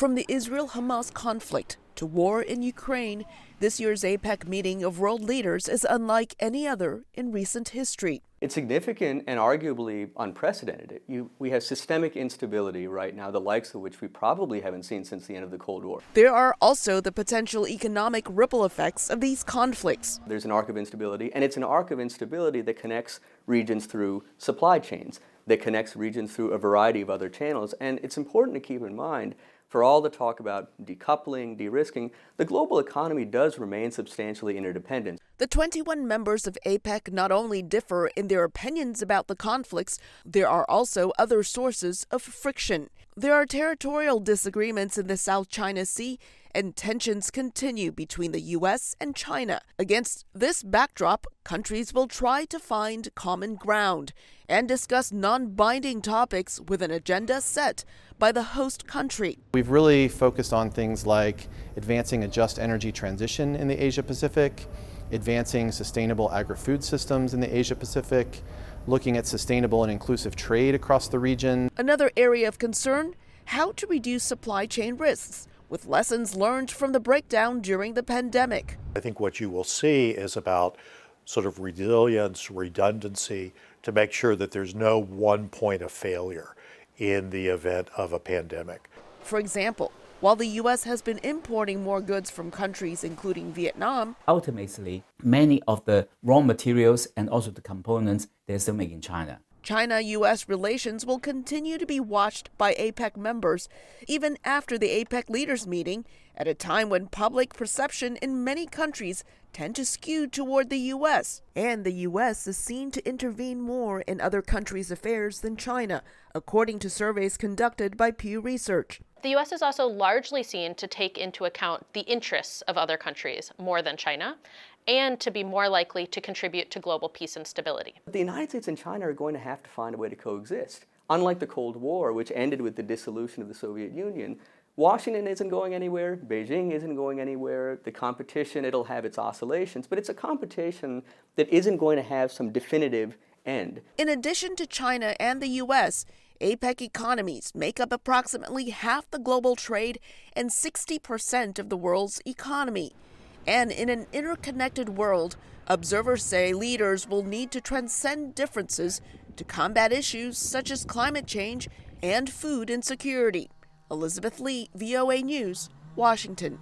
From the Israel-Hamas conflict to war in Ukraine, this year's APEC meeting of world leaders is unlike any other in recent history. It's significant and arguably unprecedented. We have systemic instability right now, the likes of which we probably haven't seen since the end of the Cold War. There are also the potential economic ripple effects of these conflicts. There's an arc of instability, and it's an arc of instability that connects regions through supply chains, that connects regions through a variety of other channels. And it's important to keep in mind, for all the talk about decoupling, de-risking, the global economy does remain substantially interdependent. The 21 members of APEC not only differ in their opinions about the conflicts, there are also other sources of friction. There are territorial disagreements in the South China Sea, and tensions continue between the U.S. and China. Against this backdrop, countries will try to find common ground and discuss non-binding topics with an agenda set by the host country. We've really focused on things like advancing a just energy transition in the Asia-Pacific, advancing sustainable agri-food systems in the Asia-Pacific, looking at sustainable and inclusive trade across the region. Another area of concern, how to reduce supply chain risks, with lessons learned from the breakdown during the pandemic. I think what you will see is about sort of resilience, redundancy, to make sure that there's no one point of failure in the event of a pandemic. For example, while the U.S. has been importing more goods from countries including Vietnam, ultimately, many of the raw materials and also the components, they're still made in China. China-U.S. relations will continue to be watched by APEC members, even after the APEC leaders meeting, at a time when public perception in many countries tend to skew toward the U.S. And the U.S. is seen to intervene more in other countries' affairs than China, according to surveys conducted by Pew Research. The U.S. is also largely seen to take into account the interests of other countries more than China, and to be more likely to contribute to global peace and stability. The United States and China are going to have to find a way to coexist. Unlike the Cold War, which ended with the dissolution of the Soviet Union, Washington isn't going anywhere, Beijing isn't going anywhere. The competition, it'll have its oscillations, but it's a competition that isn't going to have some definitive end. In addition to China and the U.S., APEC economies make up approximately half the global trade and 60% of the world's economy. And in an interconnected world, observers say leaders will need to transcend differences to combat issues such as climate change and food insecurity. Elizabeth Lee, VOA News, Washington.